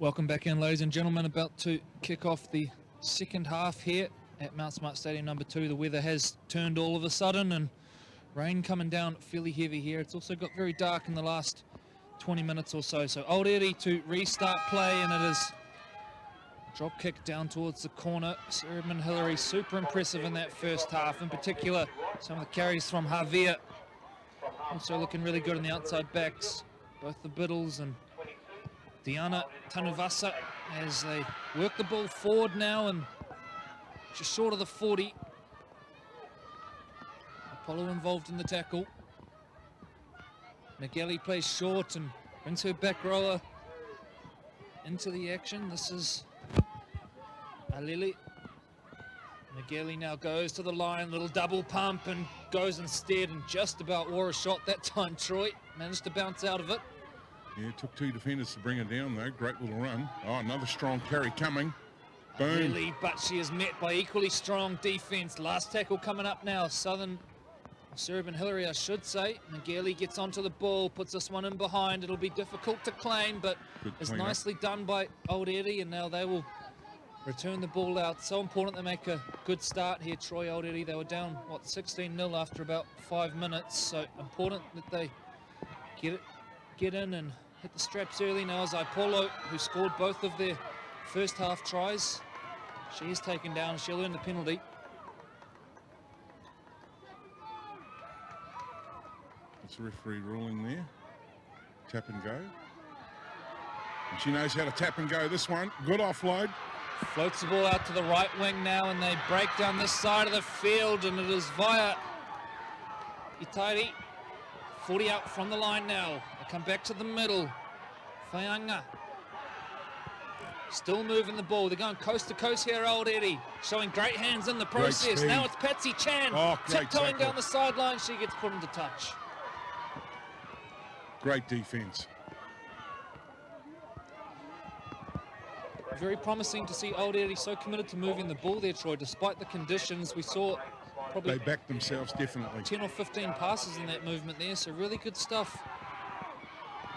Welcome back in, ladies and gentlemen. About to kick off the second half here at Mount Smart Stadium number 2. The weather has turned all of a sudden and rain coming down fairly heavy here. It's also got very dark in the last 20 minutes or so. So Aorere to restart play, and it is drop kick down towards the corner. Sir Edmond Hillary, super impressive in that first half. In particular, some of the carries from Aorere also looking really good on the outside backs. Both the Biddles and Diana Tanuvasa as they work the ball forward now and just short of the 40. Apollo involved in the tackle. McGelly plays short and brings her back rower into the action. This is Alili. McGelly now goes to the line, little double pump and goes instead and just about wore a shot that time. Troy managed to bounce out of it. Yeah, it took 2 defenders to bring her down though. Great little run. Oh, another strong carry coming. Boom. Really, but she is met by equally strong defense. Last tackle coming up now. Sir Edmond Hillary, I should say. McGarley gets onto the ball, puts this one in behind. It'll be difficult to claim, but it's nicely done by Aorere, and now they will return the ball out. So important they make a good start here, Troy Aorere. They were down, 16-0 after about 5 minutes. So important that they get in and hit the straps early. Now as Apollo, who scored both of their first half tries, she is taken down. She'll earn the penalty. That's the referee ruling there. Tap and go. And she knows how to tap and go this one. Good offload. Floats the ball out to the right wing now, and they break down this side of the field, and it is via Itairi. 40 out from the line now. They come back to the middle. Whaianga still moving the ball. They're going coast to coast here, Aorere, showing great hands in the process. Now it's Patsy Chan tiptoeing down the sideline. She gets put into touch. Great defense. Very promising to see Aorere so committed to moving the ball there, Troy. Despite the conditions, we saw probably they backed themselves definitely. 10 or 15 passes in that movement there, so really good stuff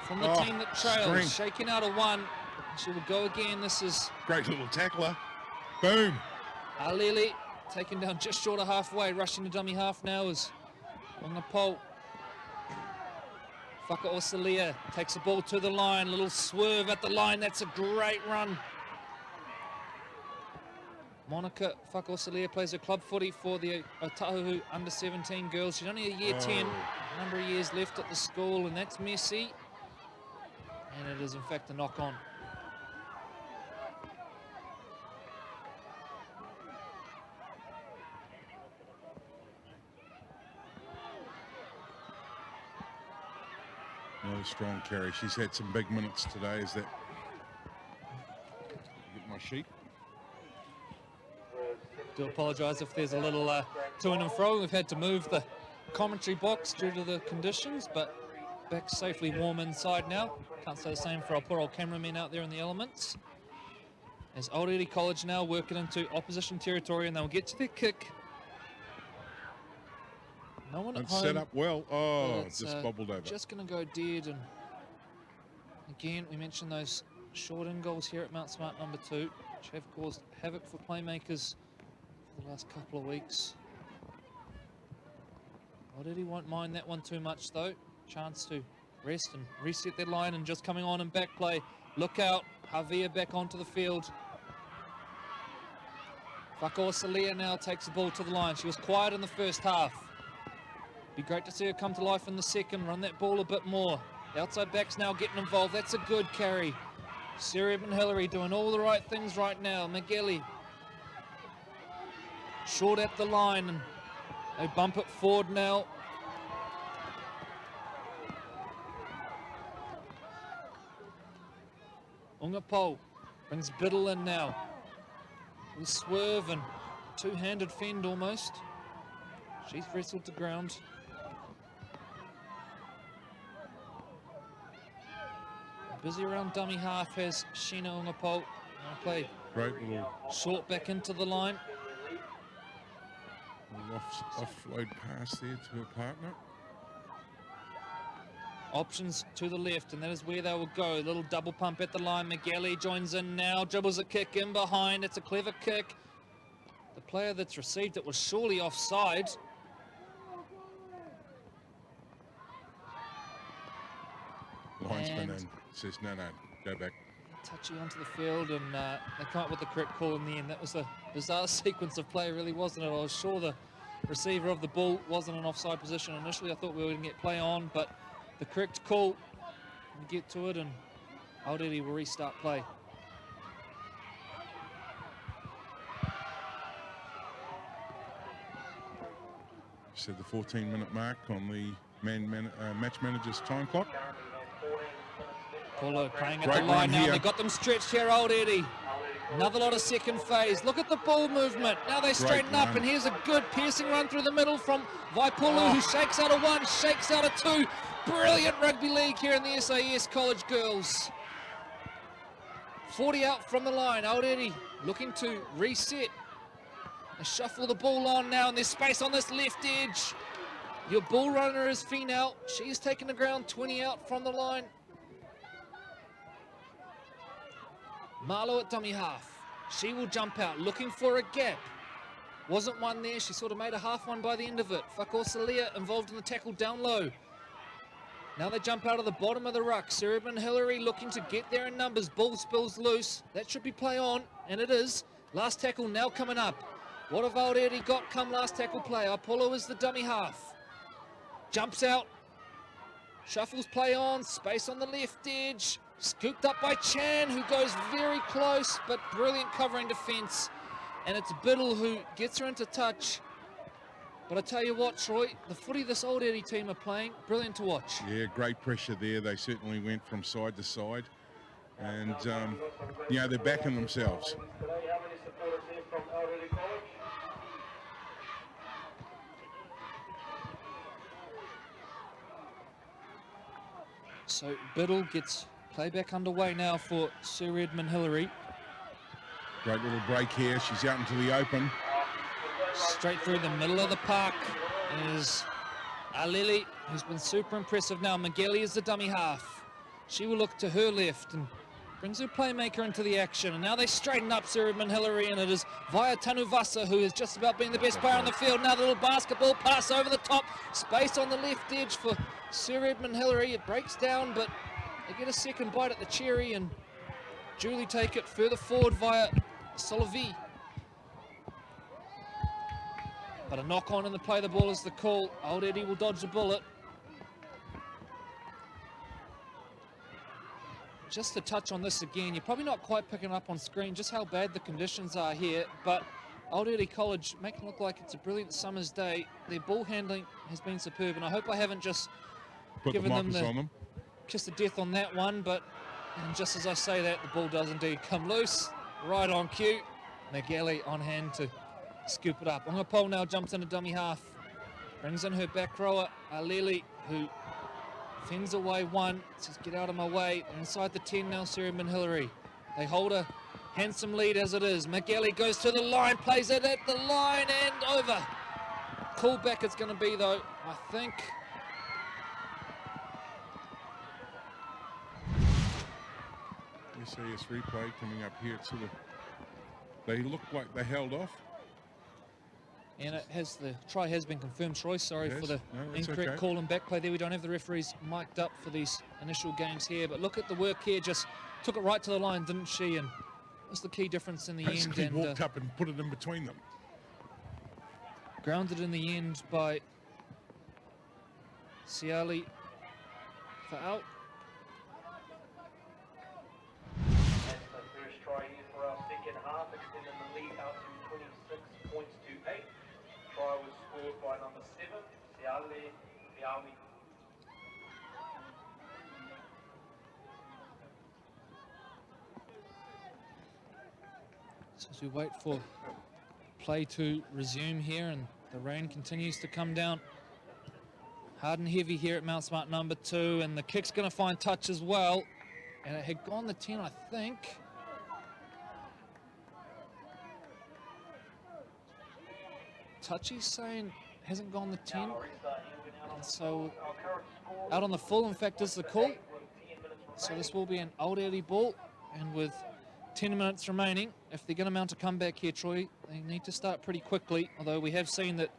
from the team that trails. Shaking out a one. She will go again. This is great little tackler. Boom. Alili taken down just short of halfway. Rushing to dummy half now is Wangapol. Whakaosalia takes the ball to the line. Little swerve at the line. That's a great run. Monica Whakaosalia plays her club footy for the Otahuhu under-17 girls. She's only a year 10, a number of years left at the school, and that's messy. And it is in fact a knock-on. Another strong carry. She's had some big minutes today. Is that? Get my sheet. Do apologise if there's a little to and fro. We've had to move the commentary box due to the conditions, but back safely warm inside now. Can't say the same for our poor old cameramen out there in the elements. As Aorere College now working into opposition territory, and they'll get to their kick. No one at home. Set up well. Oh, just bobbled over. Just going to go dead. And again, we mentioned those short in goals here at Mount Smart number 2, which have caused havoc for playmakers for the last couple of weeks. Aorere won't mind that one too much though. Chance to rest and reset their line, and just coming on in back play. Look out, Javier back onto the field. Whakaosalia now takes the ball to the line. She was quiet in the first half. Be great to see her come to life in the second, run that ball a bit more. The outside back's now getting involved. That's a good carry. Sir Edmond Hillary doing all the right things right now. McGelly short at the line, and they bump it forward now. Ungapol brings Biddle in now. Little swerve and two-handed fend almost. She's wrestled to ground. Busy around dummy half has Sheena Ungapol. Now play great little short back into the line. Offload pass there to her partner. Options to the left, and that is where they will go. Little double pump at the line. McGalley joins in now, dribbles a kick in behind. It's a clever kick. The player that's received it was surely offside. Linesman and says, no, go back. Touchy onto the field, and they come up with the correct call in the end. That was a bizarre sequence of play, really, wasn't it? I was sure the receiver of the ball wasn't in offside position initially. I thought we were going to get play on, but the correct call, we get to it, and Aorere will restart play. Said the 14-minute mark on the match manager's time clock. Paulo playing at Great the line run now. here. They got them stretched here, Aorere. Another lot of second phase. Look at the ball movement. Now they straighten up, run. and here's a good piercing run through the middle from Vaipulu, who shakes out a one, shakes out a two. Brilliant rugby league here in the SAS College girls. 40 out from the line. Aorere looking to reset. They shuffle the ball on now, and there's space on this left edge. Your ball runner is Finau. She's taken the ground, 20 out from the line. Marlowe at dummy half. She will jump out, looking for a gap. Wasn't one there. She sort of made a half one by the end of it. Fakosalia involved in the tackle down low. Now they jump out of the bottom of the ruck. Edmond Hillary looking to get there in numbers. Ball spills loose. That should be play on, and it is. Last tackle now coming up. What have Aorere got come last tackle play? Apollo is the dummy half. Jumps out. Shuffles play on. Space on the left edge. Scooped up by Chan, who goes very close, but brilliant covering defence. And it's Biddle who gets her into touch. But I tell you what, Troy, the footy this Aorere team are playing, brilliant to watch. Yeah, great pressure there. They certainly went from side to side. And, you know, they're backing themselves. So Biddle gets playback underway now for Sir Edmond Hillary. Great little break here. She's out into the open. Straight through the middle of the park is Alili, who's been super impressive now. McGalley is the dummy half. She will look to her left and brings her playmaker into the action. And now they straighten up Sir Edmond Hillary, and it is via Tanuvasa, who is just about being the best player on the field. Now the little basketball pass over the top. Space on the left edge for Sir Edmond Hillary. It breaks down, but they get a second bite at the cherry, and Julie take it further forward via Solovi. But a knock on in the play, the ball is the call. Aorere will dodge the bullet. Just to touch on this again, you're probably not quite picking up on screen just how bad the conditions are here, but Aorere College make it look like it's a brilliant summer's day. Their ball handling has been superb, and I hope I haven't just given them the kiss of death on that one, but and just as I say that, the ball does indeed come loose, right on cue. McGalley on hand to scoop it up. Ongapol now jumps into dummy half, brings in her back rower, Alili, who fends away one, says get out of my way. They're inside the 10 now, Sir Edmond Hillary. They hold a handsome lead as it is. McGalley goes to the line, plays it at the line and over. Call back it's going to be though, I think. SAS replay coming up here. It's sort of, they look like they held off. And it has, the try has been confirmed, Troy. Sorry for the incorrect okay. call and back play there. We don't have the referees mic'd up for these initial games here, but look at the work here. Just took it right to the line, didn't she? And that's the key difference in the Basically end. walked up and put it in between them. Grounded in the end by Siali for out. That's the first try here for our second half, extending the lead out to 26 points to 8. Try was scored by number 7, Siale Viawi. So as we wait for play to resume here, and the rain continues to come down hard and heavy here at Mount Smart number 2, and the kick's going to find touch as well, and it had gone the 10, I think. Touchy's saying hasn't gone the 10, and so Our current score out on the full, in fact, is the call. So this will be an Aorere ball, and with 10 minutes remaining, if they're going to mount a comeback here, Troy, they need to start pretty quickly, although we have seen that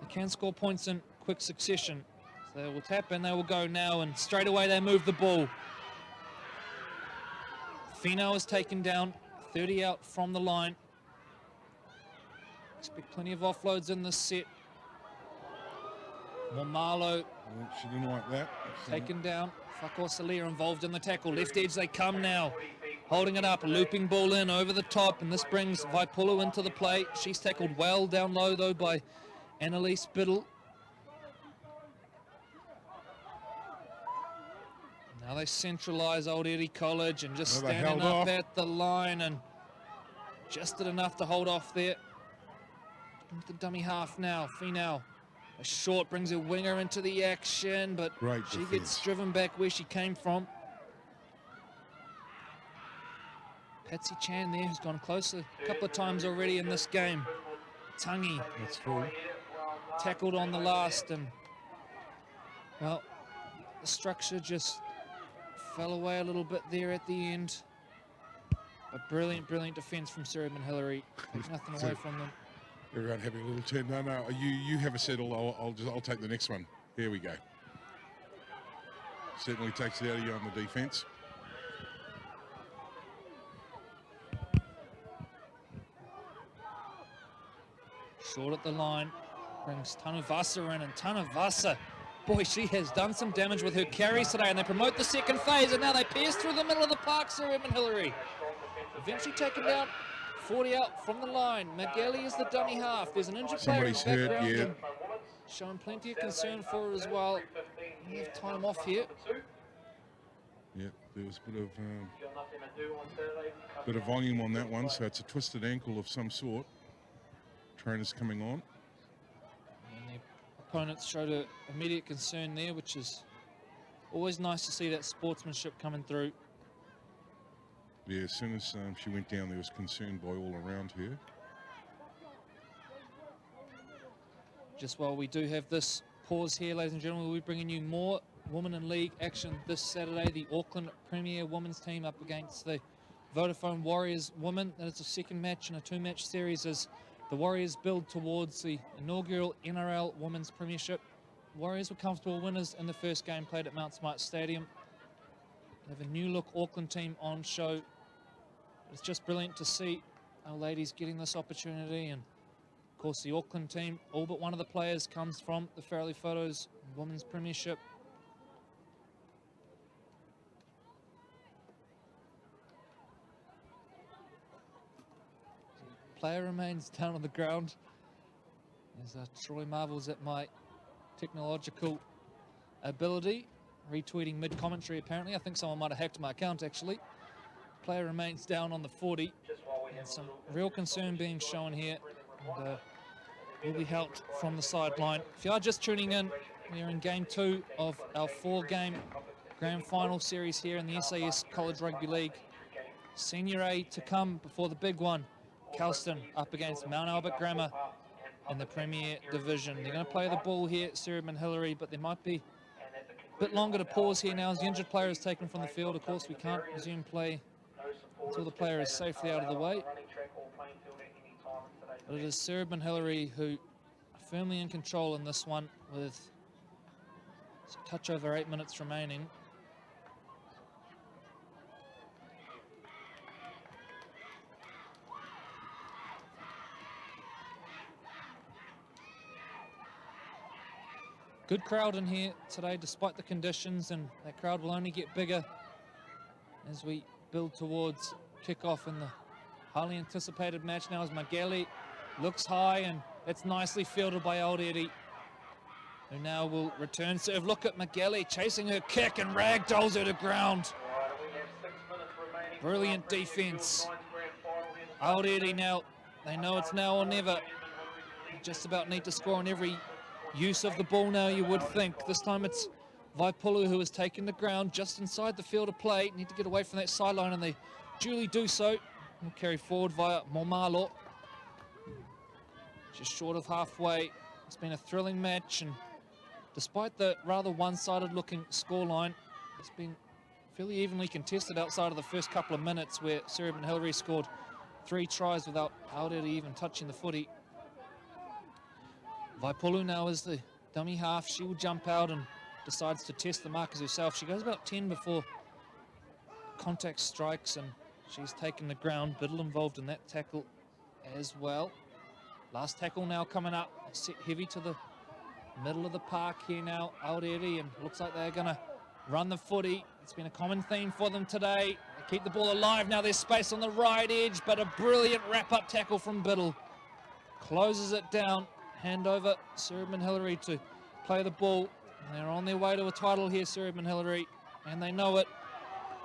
they can score points in quick succession. So they will tap and they will go now, and straight away they move the ball. Finau is taken down, 30 out from the line. Expect plenty of offloads in this set. Momalo She didn't like that. taken down. Fakosalia involved in the tackle. Left edge they come now. Holding it up, a looping ball in over the top, and this brings Vaipulu into the play. She's tackled well down low though by Annalise Biddle. Now they centralise Aorere College and just Well, they standing held up off. at the line, and just did enough to hold off there. Into the dummy half now, Finau. A short brings a winger into the action, but Great she defence. gets driven back where she came from. Patsy Chan there, who's gone close a couple of times already in this game. Tangi That's full. tackled on the last, and well, the structure just fell away a little bit there at the end. A brilliant defence from Sarah and Hillary. Take nothing away from them. Everyone having a little turn. No, you have a settle. I'll take the next one. Here we go. Certainly takes it out of you on the defence. Short at the line, brings Tanuvasa in, and Tanuvasa, boy, she has done some damage with her carries today, and they promote the second phase, and now they pierce through the middle of the park, Sir Edmond Hillary. Eventually taken down, 40 out from the line. Magali is the dummy half. There's an injured player in Somebody's the hurt, background, yeah. and showing plenty of concern for her as well. We have time off here. Yeah, there was a bit of volume on that one, so it's a twisted ankle of some sort. Trainers coming on. And the opponents showed an immediate concern there, which is always nice to see that sportsmanship coming through. Yeah, as soon as she went down, there was concern by all around her. Just while we do have this pause here, ladies and gentlemen, we'll be bringing you more Women in League action this Saturday. The Auckland Premier Women's team up against the Vodafone Warriors women. That is a second match in a two-match series as the Warriors build towards the inaugural NRL Women's Premiership. Warriors were comfortable winners in the first game played at Mount Smart Stadium. They have a new-look Auckland team on show. It's just brilliant to see our ladies getting this opportunity, and of course the Auckland team, all but one of the players comes from the Farrelly Photos Women's Premiership. Player remains down on the ground as Troy marvels at my technological ability. Retweeting mid-commentary apparently. I think someone might have hacked my account actually. Player remains down on the 40. And some real concern being shown here. And will be helped from the sideline. If you are just tuning in, we are in game 2 of our 4-game grand final series here in the SAS College Rugby League. Senior A to come before the big one. Kelston up against Mount Albert Grammar in the Premier Division. They're going to play the ball here, Sir Edmond Hillary, but there might be a bit longer to pause here now as the injured player is taken from the field. Of course, we can't resume play until the player is safely out of the way. But it is Sir Edmond Hillary who are firmly in control in this one with a touch over 8 minutes remaining. Good crowd in here today despite the conditions, and that crowd will only get bigger as we build towards kickoff in the highly anticipated match now as Magali looks high, and it's nicely fielded by Aorere, who now will return serve. Look at Magali chasing her kick and ragdolls her to ground. Brilliant defense. Aorere now, they know it's now or never. They just about need to score on every use of the ball now, you would think. This time it's Vaipulu who has taken the ground just inside the field of play. Need to get away from that sideline, and they duly do so. We'll carry forward via Momalo. Just short of halfway. It's been a thrilling match, and despite the rather one-sided looking scoreline, it's been fairly evenly contested outside of the first couple of minutes where Sarah Edmond Hillary scored 3 tries without Aorere even touching the footy. Vaipulu now is the dummy half. She will jump out and decides to test the markers herself. She goes about 10 before contact strikes, and she's taken the ground. Biddle involved in that tackle as well. Last tackle now coming up. Set heavy to the middle of the park here now, Aorere, and looks like they're going to run the footy. It's been a common theme for them today. They keep the ball alive. Now there's space on the right edge, but a brilliant wrap-up tackle from Biddle. Closes it down. Hand over Sarah Edmond Hillary to play the ball. They're on their way to a title here, Sarah Edmond Hillary, and they know it.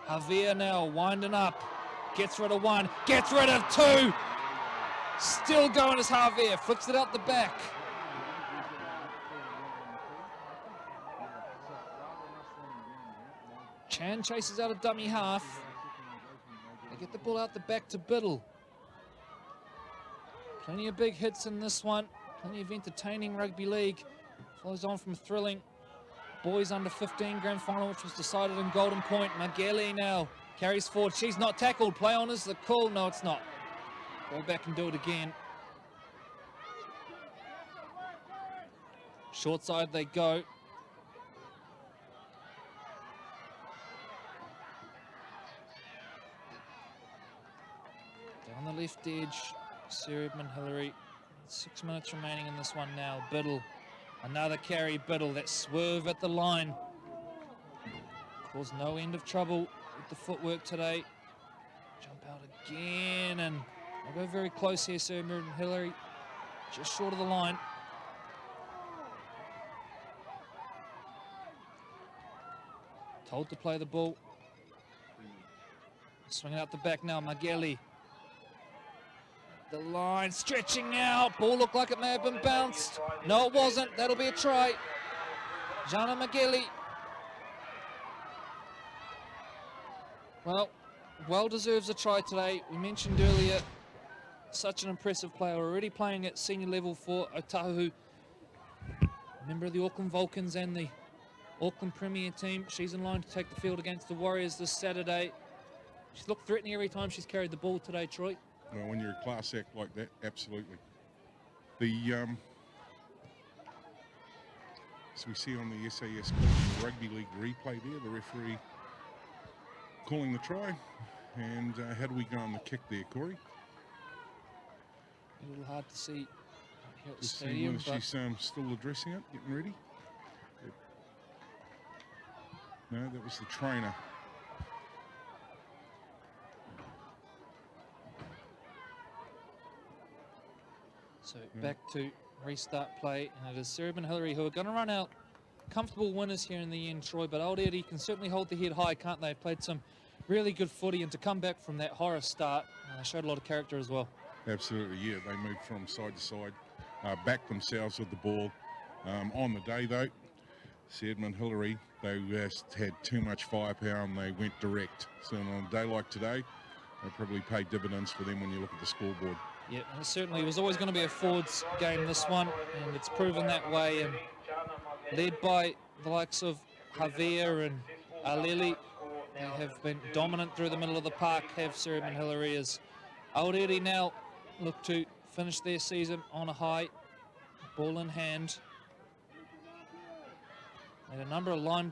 Aorere now winding up. Gets rid of 1, gets rid of 2. Still going as Aorere, flicks it out the back. Chan chases out a dummy half. They get the ball out the back to Biddle. Plenty of big hits in this one. Plenty of entertaining rugby league. Follows on from thrilling boys under 15 grand final, which was decided in Golden Point. Mageli now carries forward. She's not tackled. Play on is the call. No, it's not. Go back and do it again. Short side they go. Down the left edge, Sarah Edmond Hillary. 6 minutes remaining in this one now. Biddle, another carry. Biddle, that swerve at the line. Caused no end of trouble with the footwork today. Jump out again, and they'll go very close here, Sarah Edmond Hillary. Just short of the line. Told to play the ball. Swinging out the back now, Mageli. The line stretching out. Ball looked like it may have been bounced. No, it wasn't. That'll be a try. Jana Mageli. Well deserves a try today. We mentioned earlier, such an impressive player. Already playing at senior level for Otahu. Member of the Auckland Vulcans and the Auckland Premier team. She's in line to take the field against the Warriors this Saturday. She's looked threatening every time she's carried the ball today, Troy. Well, when you're a class act like that, absolutely. The as we see on the SAS Rugby League replay there, the referee calling the try. And how do we go on the kick there, Corey? A little hard to see here at the Just stadium, seeing whether she's still addressing it, getting ready. Yep. No, that was the trainer. So back to restart play, and it is Sarah Edmond Hillary who are going to run out comfortable winners here in the end, Troy, but Aorere can certainly hold the head high, can't they? Played some really good footy, and to come back from that horror start, they showed a lot of character as well. Absolutely, yeah. They moved from side to side, backed themselves with the ball. On the day, though, Sarah Edmond Hillary, they just had too much firepower and they went direct. So on a day like today, they probably paid dividends for them when you look at the scoreboard. Yeah, and it certainly was always going to be a forwards game, this one, and it's proven that way. And led by the likes of Aorere and Aleli, they have been dominant through the middle of the park, have Sarah Edmond Hillary. As Aorere now look to finish their season on a high, ball in hand. And a number of line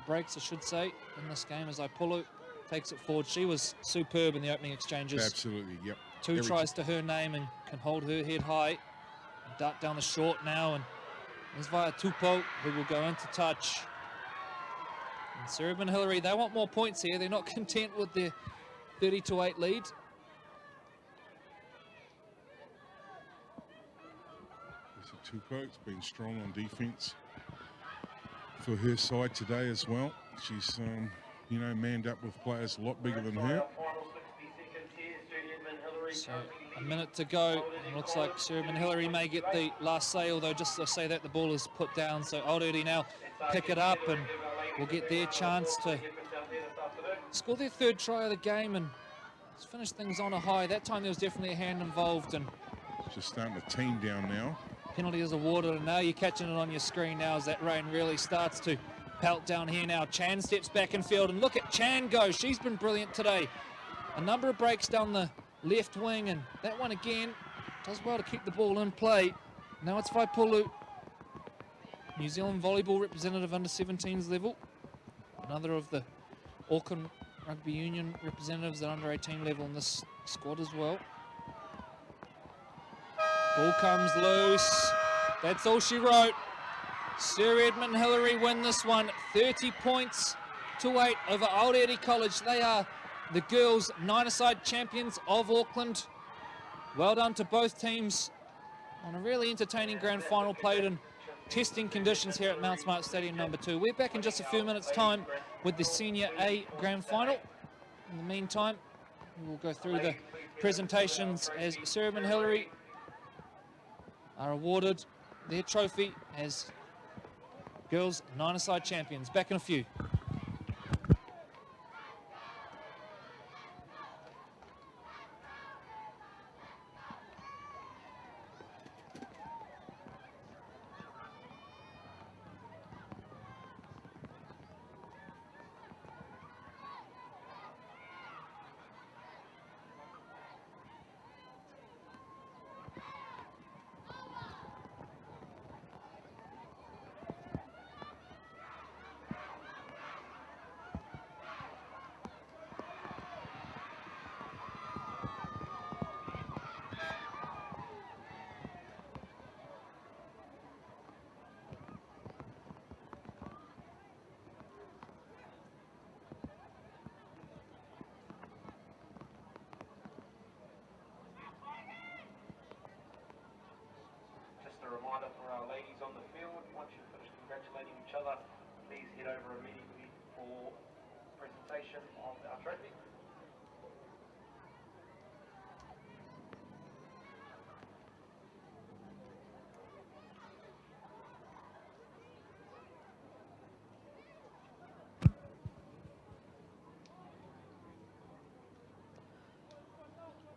breaks, I should say, in this game as Ipulu takes it forward. She was superb in the opening exchanges. Absolutely, yep. Two tries to her name and can hold her head high. Dart down the short now, and there's via Tupo, who will go into touch. And Sarah Edmond Hillary, they want more points here. They're not content with their 30-8 lead. Tupo has been strong on defence for her side today as well. She's, manned up with players a lot bigger than her. So a minute to go. It looks like Sarah Edmond Hillary may get the last say, although just to say that the ball is put down. So Aorere now pick it up and will get their chance to score their third try of the game and finish things on a high. That time there was definitely a hand involved. And just starting to team down now. Penalty is awarded, and now you're catching it on your screen now as that rain really starts to pelt down here now. Chan steps back in field, and look at Chan go. She's been brilliant today. A number of breaks down the left wing, and that one again does well to keep the ball in play. Now it's Vaipulu, New Zealand volleyball representative under 17s level. Another of the Auckland Rugby Union representatives at under 18 level in this squad as well. Ball comes loose. That's all she wrote. Sir Edmond Hillary win this one, 30 points to 8 over Aorere College. They are the girls' nine-a-side champions of Auckland. Well done to both teams on a really entertaining grand final played in testing conditions here at Mount Smart Stadium number 2. We're back in just a few minutes' time with the Senior A grand final. In the meantime, we will go through the presentations as Sir Edmond Hillary are awarded their trophy as girls nine-a-side champions. Back in a few. Just a reminder for our ladies on the field, once you've finished congratulating each other, please head over immediately for presentation of our trophy.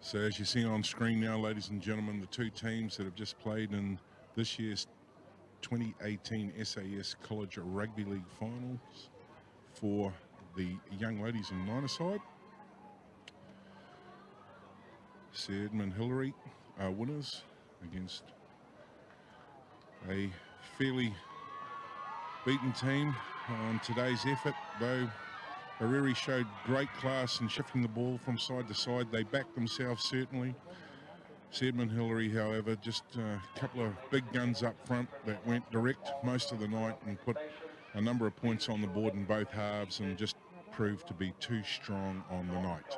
So as you see on screen now, ladies and gentlemen, the two teams that have just played in this year's 2018 SAS College Rugby League Finals for the young ladies in nine-a-side. Sir Edmond Hillary are winners against a fairly beaten team on today's effort, though Aorere showed great class in shifting the ball from side to side. They backed themselves certainly. Sir Edmond Hillary, however, just a couple of big guns up front that went direct most of the night and put a number of points on the board in both halves and just proved to be too strong on the night.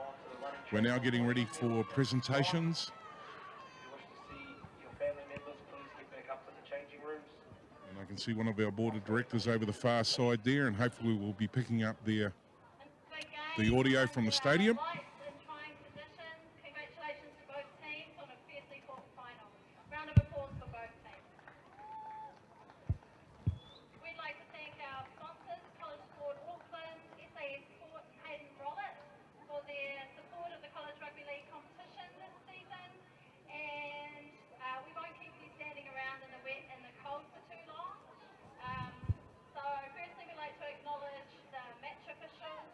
We're now getting ready for presentations. If you wish to see your family members, please get back up to the changing rooms. And I can see one of our board of directors over the far side there, and hopefully we'll be picking up the audio from the stadium. Congratulations to both teams on a fiercely fought final. Round of applause for both teams. We'd like to thank our sponsors, College Sport Auckland, SAS Sport, Hayden Rollett, for their support of the College Rugby League competition this season. And we won't keep you standing around in the wet and the cold for too long. So firstly, we'd like to acknowledge the match officials.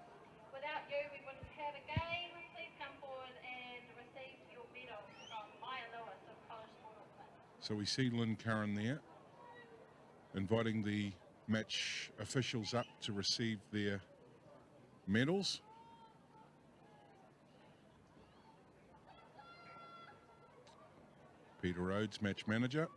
Without you, we wouldn't have a game. Please come forward and receive your medal from Maya Lewis of College Sport Auckland. So we see Lynn Curran there, inviting the match officials up to receive their medals. Peter Rhodes, match manager,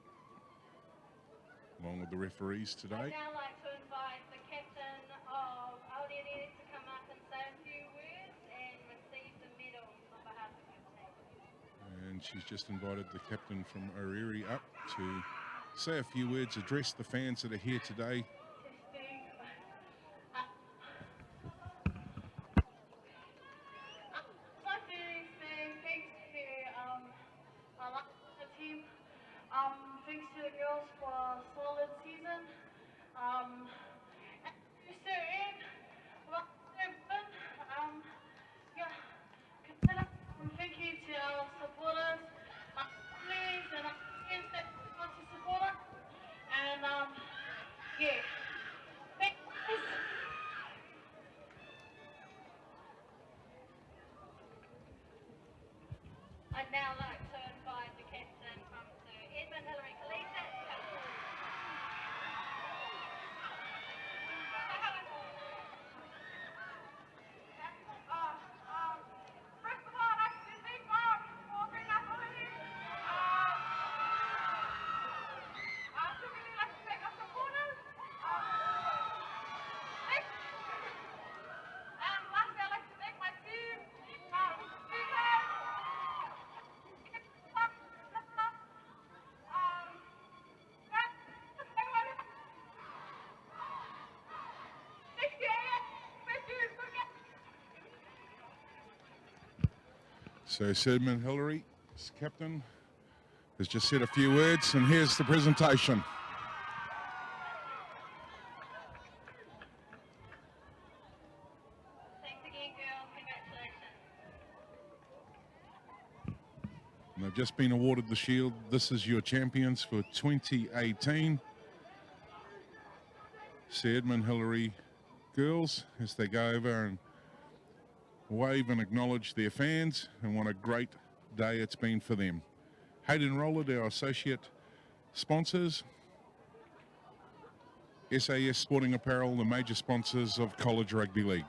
along with the referees today. I'd now like to invite the captain of Aorere to come up and say a few words and receive the medals on behalf of your team. And she's just invited the captain from Aorere up to say a few words, address the fans that are here today. Thanks to the girls for a solid season. Mr. Ed, thank you to our supporters, our families and our friends that want to support us. I'd now like to invite the captain from the Edmond Hillary Collegiate to come forward. First of all, I'd like to thank Bob for bringing us over here. I'd really like to thank our supporters. And lastly, I'd like to thank my team. So Edmond Hillary, captain, has just said a few words, and here's the presentation. Thanks again, girls. Congratulations. And they've just been awarded the shield. This is your champions for 2018. Edmond Hillary girls, as they go over and wave and acknowledge their fans, and what a great day it's been for them. Hayden Rollard, our associate sponsors, SAS Sporting Apparel, the major sponsors of College Rugby League.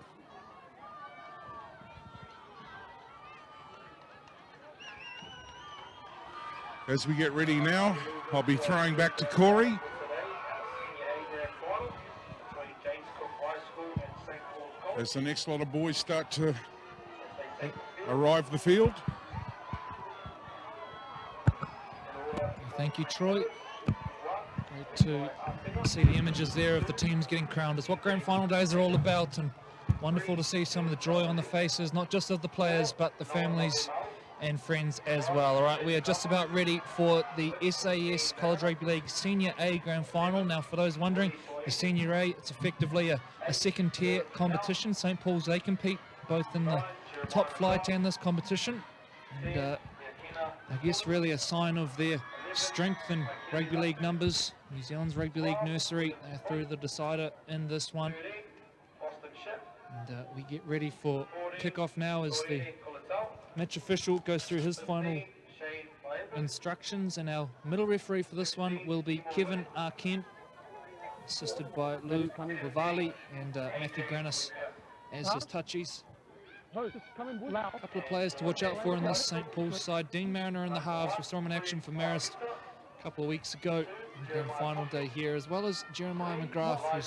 As we get ready now, I'll be throwing back to Corey. Today, our Senior A Grand Final between James Cook High School and St. Paul's College. As the next lot of boys start to As they take the field arrive the field. in order Thank you, Troy. one. Great to see the images there of the teams getting crowned. It's what grand final days are all about, and wonderful to see some of the joy on the faces, not just of the players, but the families and friends as well. All right, we are just about ready for the SAS College Rugby League Senior A Grand Final. Now, for those wondering, the Senior A, it's effectively a second tier competition. St. Paul's, they compete both in the top flight and this competition. And I guess really a sign of their strength in rugby league numbers. New Zealand's Rugby League Nursery, they're through the decider in this one. Austin Ship, And we get ready for kickoff now as the Coletel, match official goes through his final Shane Latham, instructions, and our middle referee for this one will be Kevin R. Kent, assisted by Lou Rivali and Matthew Granis as his touchies. A couple of players to watch out for in this St. Paul's side. Dean Mariner in the halves. We saw him in action for Marist a couple of weeks ago. And grand final day here, as well as Jeremiah McGrath, who's